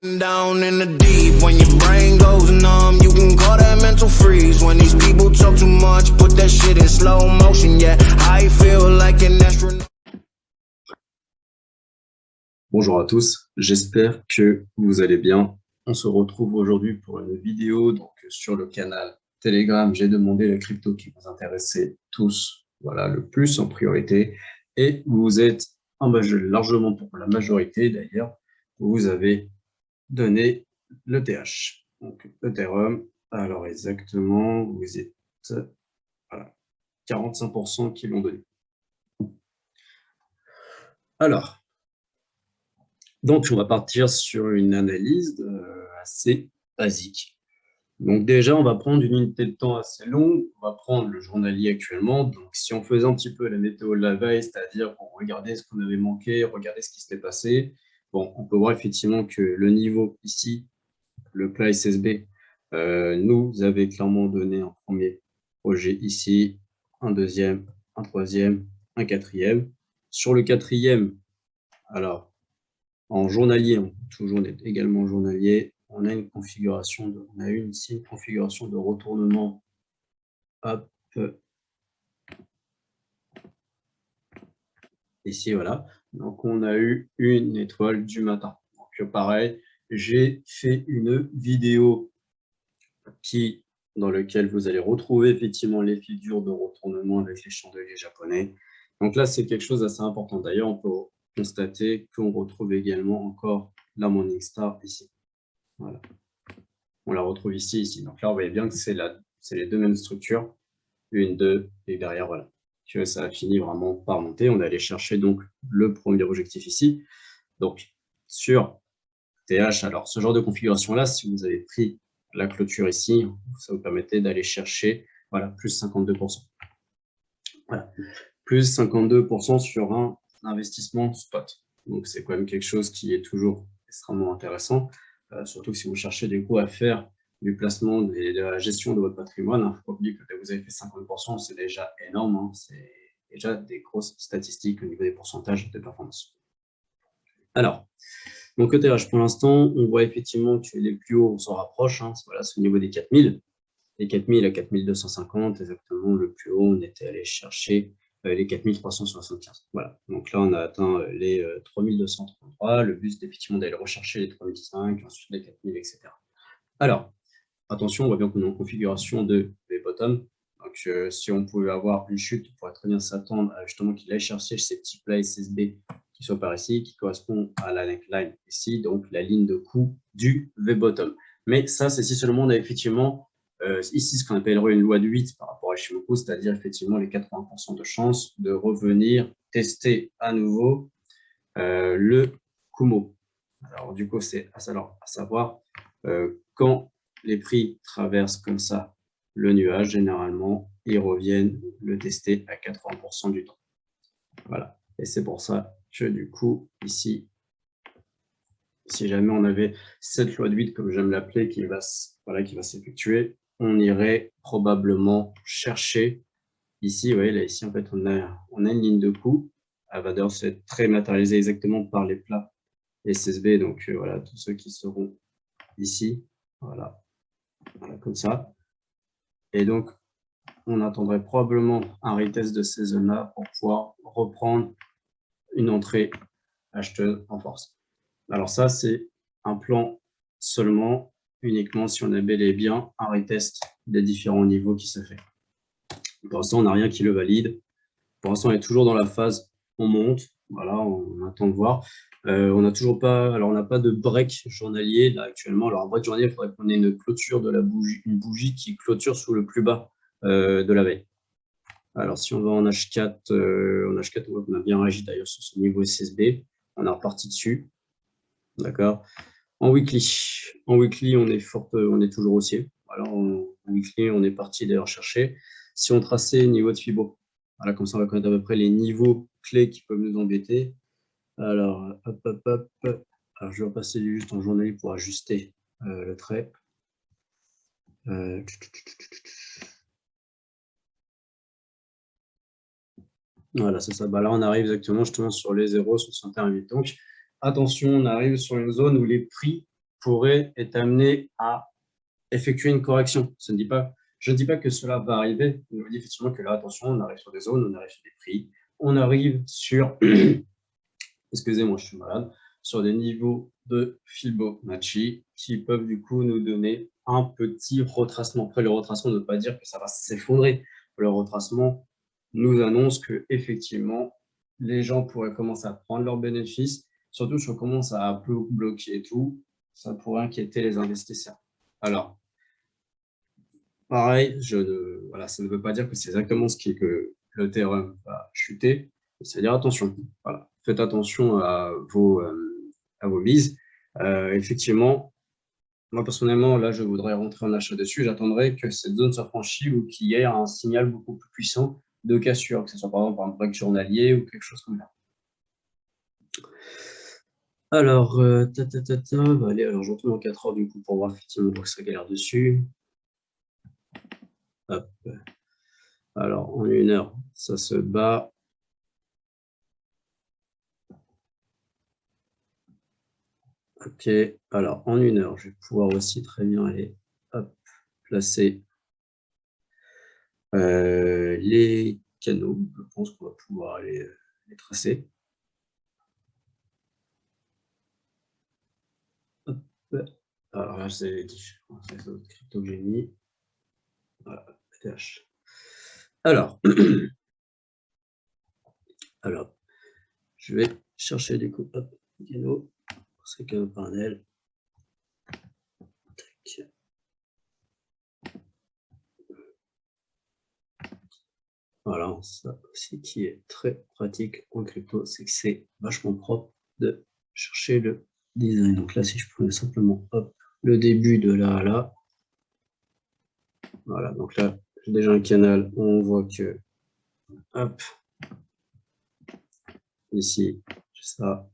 Down in the deep, when your brain goes numb, you can call that mental freeze. When these people talk too much, put that shit in slow motion. Yeah, I feel like an astronaut. Bonjour à tous, j'espère que vous allez bien. On se retrouve aujourd'hui pour une vidéo sur le canal Telegram. J'ai demandé la crypto qui vous intéressait tous, voilà, le plus en priorité. Et vous êtes largement pour la majorité d'ailleurs, vous avez donné l'ETH, donc Ethereum. Alors exactement, vous êtes voilà, 45% qui l'ont donné. Alors, donc, on va partir sur une analyse assez basique. Donc déjà, on va prendre une unité de temps assez longue. On va prendre le journalier actuellement. Donc, si on faisait un petit peu la météo de la veille, c'est-à-dire qu'on regardait ce qu'on avait manqué, regarder ce qui s'était passé, bon, on peut voir effectivement que le niveau ici, le plat SSB, nous avait clairement donné un premier projet ici, un deuxième, un troisième, un quatrième. Sur le quatrième, alors, en journalier, toujours également journalier, on a une configuration ici une configuration de retournement. Hop. Ici, voilà. Donc, on a eu une étoile du matin. Donc, pareil, j'ai fait une vidéo dans laquelle vous allez retrouver effectivement les figures de retournement avec les chandeliers japonais. Donc là, c'est quelque chose d'assez important. D'ailleurs, on peut constater qu'on retrouve également encore la Morningstar ici. Voilà. On la retrouve ici. Donc là, on voit bien que c'est les deux mêmes structures. Une, deux, et derrière, voilà. Que ça a fini vraiment par monter. On est allé chercher donc le premier objectif ici. Donc, sur TH, alors ce genre de configuration-là, si vous avez pris la clôture ici, ça vous permettait d'aller chercher, voilà, plus 52%. Voilà, plus 52% sur un investissement spot. Donc, c'est quand même quelque chose qui est toujours extrêmement intéressant. Surtout que si vous cherchez du coup à faire du placement et de la gestion de votre patrimoine, il ne faut pas oublier que vous avez fait 50%, c'est déjà énorme, hein, c'est déjà des grosses statistiques au niveau des pourcentages de performance. Alors, donc ETH, pour l'instant, on voit effectivement que les plus hauts, on s'en rapproche, hein, voilà, c'est au niveau des 4000, les 4000 à 4250, exactement, le plus haut, on était allé chercher les 4375. Voilà, donc là, on a atteint les 3233. Le but, c'est effectivement d'aller rechercher les 3005, ensuite les 4000, etc. Alors, attention, on voit bien qu'on est en configuration de V-bottom. Donc, si on pouvait avoir une chute, on pourrait très bien s'attendre à justement qu'il aille chercher ces petits plats SSB qui sont par ici, qui correspond à la neckline ici, donc la ligne de coup du V-bottom. Mais ça, c'est si seulement on a effectivement ici ce qu'on appellerait une loi de 8 par rapport à Shimoku, c'est-à-dire effectivement les 80% de chances de revenir tester à nouveau le Kumo. Alors du coup, c'est à savoir quand les prix traversent comme ça le nuage, généralement, ils reviennent le tester à 80% du temps. Voilà. Et c'est pour ça que du coup, ici, si jamais on avait cette loi de 8, comme j'aime l'appeler, qui va s'effectuer, on irait probablement chercher ici, vous voyez, là, ici, en fait, on a une ligne de coup. Elle va d'ailleurs être très matérialisée exactement par les plats SSB. Donc, voilà, tous ceux qui seront ici, voilà, comme ça. Et donc, on attendrait probablement un retest de ces zones-là pour pouvoir reprendre une entrée acheteuse en force. Alors ça, c'est un plan seulement, uniquement si on a bel et bien un retest des différents niveaux qui se fait. Pour l'instant, on n'a rien qui le valide. Pour l'instant, on est toujours dans la phase on monte. Voilà, on attend de voir. On n'a toujours pas, alors on n'a pas de break journalier là actuellement. Alors un break journalier, il faudrait qu'on ait une clôture de la bougie, une bougie qui clôture sous le plus bas de la veille. Alors si on va en H4, on voit qu'on a bien réagi d'ailleurs sur ce niveau SSB. On est reparti dessus. D'accord. En weekly, on est toujours haussier. Voilà, en weekly, on est parti d'ailleurs chercher. Si on traçait niveau de Fibo, voilà, comme ça on va connaître à peu près les niveaux clés qui peuvent nous embêter. Alors, hop. Alors, je vais repasser juste en journalier pour ajuster le trait. Voilà, c'est ça. Bah, là, on arrive exactement justement sur les 0, sur 61,8. Donc, attention, on arrive sur une zone où les prix pourrait être amené à effectuer une correction. Je ne dis pas que cela va arriver. Je vous dis effectivement que là, attention, on arrive sur des zones, on arrive sur des prix, on arrive sur, excusez-moi, je suis malade, sur des niveaux de Fibonacci qui peuvent du coup nous donner un petit retracement. Après, le retracement ne veut pas dire que ça va s'effondrer. Le retracement nous annonce que effectivement, les gens pourraient commencer à prendre leurs bénéfices, surtout si on commence à bloquer et tout, ça pourrait inquiéter les investisseurs. Alors, pareil, voilà, ça ne veut pas dire que c'est exactement ce qui est que l'Ethereum va chuter, c'est-à-dire attention, voilà, faites attention à vos mises. Effectivement, moi personnellement, là, je voudrais rentrer en achat dessus, j'attendrai que cette zone soit franchie ou qu'il y ait un signal beaucoup plus puissant de cassure, que ce soit par exemple un break journalier ou quelque chose comme ça. Alors, bah, allez, alors je retourne en 4 heures du coup pour voir effectivement que ça galère dessus. Hop. Alors, en 1 heure, ça se bat. Ok, alors en 1 heure, je vais pouvoir aussi très bien aller placer les canaux. Je pense qu'on va pouvoir aller les tracer. Hop. Alors là, c'est les différents autres cryptos que j'ai mis. Voilà, PTH. Alors, je vais chercher du coup, hop, canaux, c'est canaux parallèles. Voilà, ça aussi qui est très pratique en crypto, c'est que c'est vachement propre de chercher le design. Donc là, si je prenais simplement hop, le début de là à là, voilà, donc là, j'ai déjà un canal où on voit que, hop, ici, j'ai ça,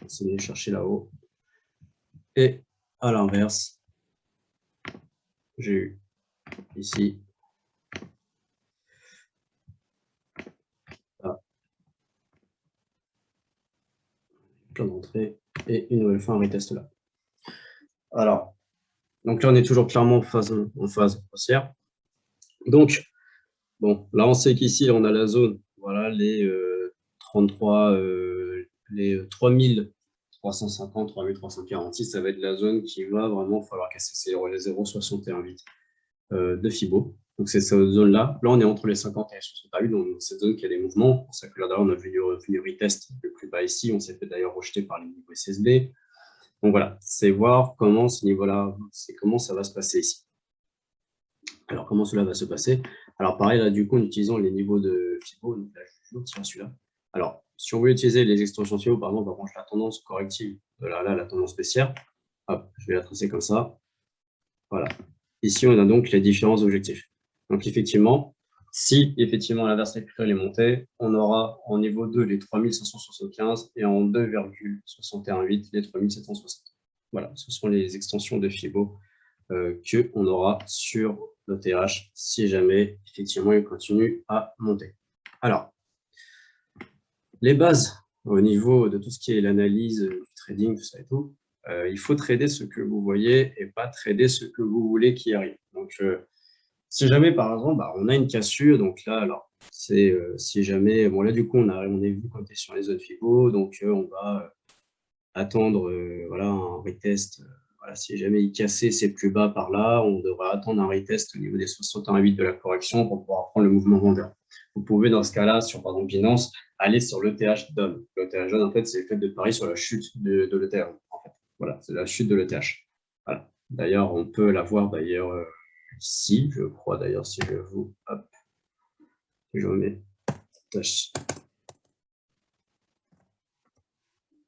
c'est de chercher là-haut. Et à l'inverse, j'ai eu ici, là, plein d'entrées, et une nouvelle fois un retest là. Alors, donc là, on est toujours clairement en phase haussière. Donc, bon, là, on sait qu'ici, on a la zone, voilà, les 33, les 3350, 3346, ça va être la zone qui va vraiment falloir casser les 0,618 de Fibo. Donc, c'est cette zone-là. Là, on est entre les 50 et les 68, donc cette zone qui a des mouvements. C'est pour ça que là, on a vu du retest le plus bas ici. On s'est fait d'ailleurs rejeter par les niveaux SSB. Donc, voilà, c'est voir comment ce niveau-là, c'est comment ça va se passer ici. Alors, comment cela va se passer? Alors, pareil, là, du coup, en utilisant les niveaux de Fibo, donc là, je vais tirer celui-là. Alors, si on veut utiliser les extensions Fibo, par exemple, on va prendre la tendance corrective de là, la tendance baissière. Hop, je vais la tracer comme ça. Voilà. Ici, on a donc les différents objectifs. Donc, effectivement, si effectivement l'inverse rectangulaire est monté, on aura en niveau 2 les 3575 et en 2,618 les 3760. Voilà, ce sont les extensions de Fibo qu'on aura sur l'ETH si jamais effectivement il continue à monter. Alors, les bases au niveau de tout ce qui est l'analyse du trading, tout ça et tout, il faut trader ce que vous voyez et pas trader ce que vous voulez qui arrive. Donc, si jamais, par exemple, bah, on a une cassure, donc là, alors, c'est si jamais, bon là, du coup, on est vu qu'on était sur les zones FIBO, donc on va attendre voilà, un retest. Voilà, si jamais il cassait ses plus bas par là, on devrait attendre un retest au niveau des 61,8 de la correction pour pouvoir prendre le mouvement vendeur. Vous pouvez, dans ce cas-là, sur par exemple Binance, aller sur l'ETH DOM. L'ETH DOM, en fait, c'est le fait de parier sur la chute de l'ETH. En fait. Voilà, c'est la chute de l'ETH. Voilà. D'ailleurs, on peut la voir d'ailleurs ici, je crois d'ailleurs, si je vous... Hop, je remets...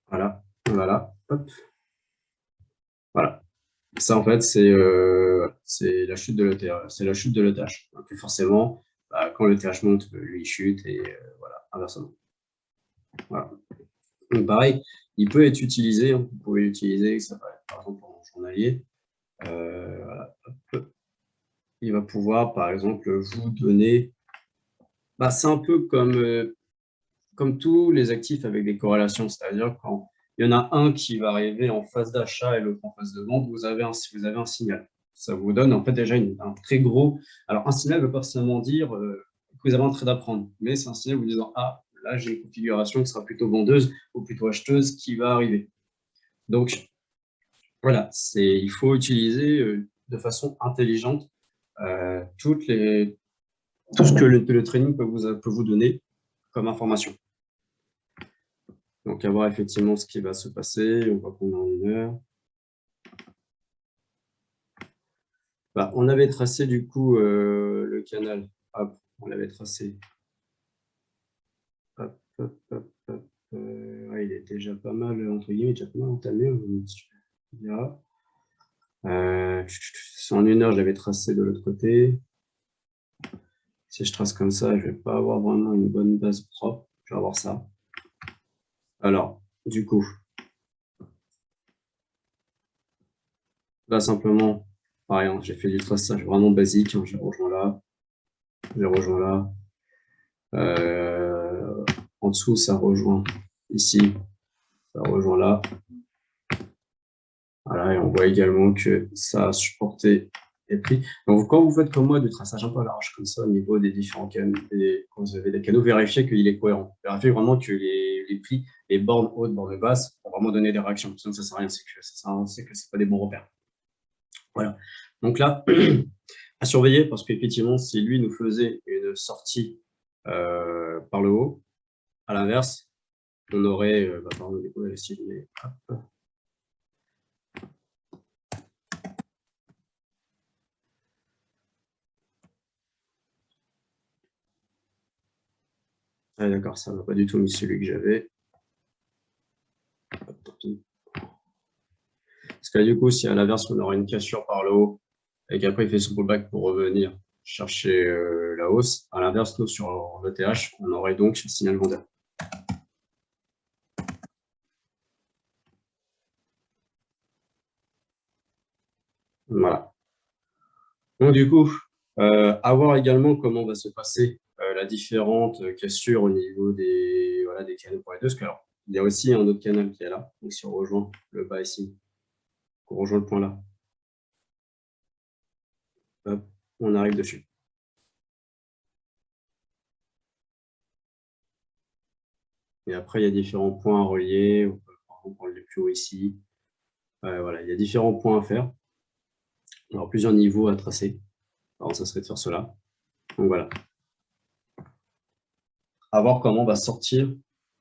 Voilà, voilà, hop. Voilà. Ça, en fait, c'est la chute de l'ETH. C'est la chute de l'ETH. Donc, forcément, bah, quand l'ETH monte, lui, il chute et voilà, inversement. Voilà. Donc, pareil, il peut être utilisé. Vous pouvez l'utiliser, ça va être par exemple en journalier. Voilà. Il va pouvoir, par exemple, vous donner... Bah, c'est un peu comme tous les actifs avec des corrélations. C'est-à-dire quand il y en a un qui va arriver en phase d'achat et l'autre en phase de vente, vous avez un signal. Ça vous donne en fait déjà un très gros… Alors, un signal ne veut pas forcément dire que vous avez un trade à prendre, mais c'est un signal vous disant « Ah, là, j'ai une configuration qui sera plutôt vendeuse ou plutôt acheteuse qui va arriver. » Donc, voilà, il faut utiliser de façon intelligente tout ce que le trading peut vous donner comme information. Donc, à voir effectivement ce qui va se passer. On voit qu'on est en 1 heure. Bah, on avait tracé du coup le canal. Hop, on l'avait tracé. Hop, hop, hop, hop. Ouais, il est déjà pas mal, entre guillemets, déjà pas mal entamé. On verra. En 1 heure, je l'avais tracé de l'autre côté. Si je trace comme ça, je ne vais pas avoir vraiment une bonne base propre. Je vais avoir ça. Alors, du coup, là, simplement, pareil, hein, j'ai fait du traçage vraiment basique. Hein, je rejoins là. Je rejoins là. En dessous, ça rejoint ici. Ça rejoint là. Voilà, et on voit également que ça a supporté les prix. Donc, quand vous faites comme moi du traçage un peu large, comme ça, au niveau des différents canaux, quand vous avez des canaux, vérifiez qu'il est cohérent. Vérifiez vraiment que les prix, les bornes hautes, bornes basses, vont vraiment donner des réactions. Sinon, ça ne sert à rien, c'est que ce n'est pas des bons repères. Voilà. Donc là, à surveiller, parce qu'effectivement, si lui nous faisait une sortie par le haut, à l'inverse, on aurait, pardon, hop. Ah, d'accord, ça ne va pas du tout mis celui que j'avais. Parce que là, du coup, si à l'inverse, on aura une cassure par le haut et qu'après, il fait son pullback pour revenir chercher la hausse, à l'inverse, nous, sur l'ETH, on aurait donc un signal vendeur. Voilà. Donc, du coup, à voir également comment va se passer la différente cassure au niveau des canaux pour les deux. Parce que, alors, il y a aussi un autre canal qui est là. Donc, si on rejoint le bas ici, on rejoint le point là, hop, on arrive dessus. Et après, il y a différents points à relier. On peut par exemple prendre le plus haut ici. Voilà, il y a différents points à faire. Il y aura plusieurs niveaux à tracer. Alors, ça serait de faire cela. Donc, voilà. À voir comment on va sortir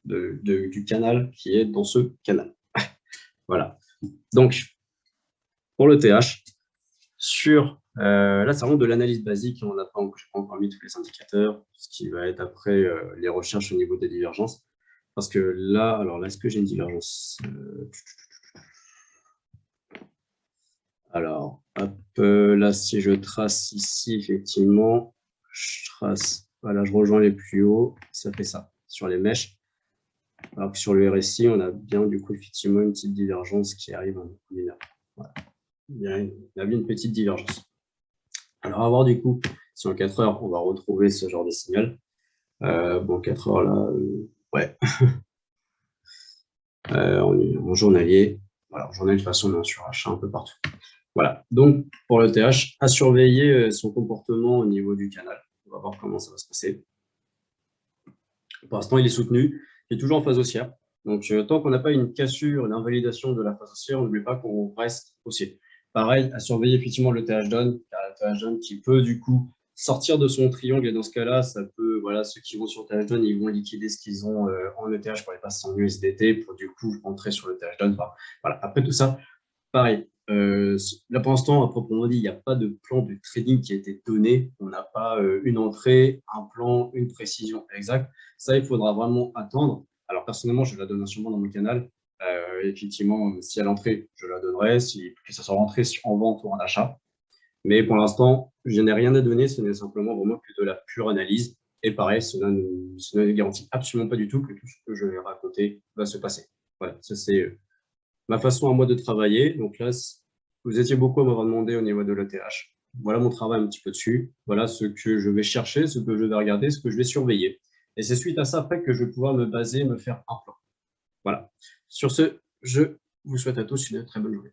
du canal qui est dans ce canal. Voilà. Donc, pour le TH, là, c'est vraiment de l'analyse basique. On n'a pas encore mis tous les indicateurs, ce qui va être après les recherches au niveau des divergences. Parce que là, alors là, est-ce que j'ai une divergence Alors, hop, là, si je trace ici, effectivement, je trace, voilà, je rejoins les plus hauts, ça fait ça, sur les mèches. Alors que sur le RSI, on a bien, du coup, effectivement, une petite divergence qui arrive en 1 heure. Voilà. Il y a bien une petite divergence. Alors, à voir, du coup, si en 4 heures, on va retrouver ce genre de signal. Bon, 4 heures, là, ouais. En journalier. Voilà, en journalier, de toute façon, on est sur achat un peu partout. Voilà, donc pour le TH, à surveiller son comportement au niveau du canal. On va voir comment ça va se passer. Pour l'instant, il est soutenu, il est toujours en phase haussière. Donc, tant qu'on n'a pas une cassure, une invalidation de la phase haussière, on n'oublie pas qu'on reste haussier. Pareil, à surveiller effectivement le TH down, car le TH down qui peut du coup sortir de son triangle, et dans ce cas-là, ça peut, voilà, ceux qui vont sur le TH down, ils vont liquider ce qu'ils ont en ETH pour les passer en USDT, pour du coup rentrer sur le TH down. Enfin, voilà, après tout ça, pareil. Là, pour l'instant, à proprement dit, il n'y a pas de plan de trading qui a été donné. On n'a pas une entrée, un plan, une précision exacte. Ça, il faudra vraiment attendre. Alors, personnellement, je la donne sûrement dans mon canal. Effectivement, si à l'entrée, je la donnerai, que ça soit rentré en vente ou en achat. Mais pour l'instant, je n'ai rien à donner. Ce n'est simplement vraiment que de la pure analyse. Et pareil, cela ne garantit absolument pas du tout que tout ce que je vais raconter va se passer. Voilà, ça c'est ma façon à moi de travailler. Donc là, vous étiez beaucoup à m'avoir demandé au niveau de l'ETH. Voilà mon travail un petit peu dessus. Voilà ce que je vais chercher, ce que je vais regarder, ce que je vais surveiller. Et c'est suite à ça après que je vais pouvoir me baser, me faire un plan. Voilà. Sur ce, Je vous souhaite à tous une très bonne journée.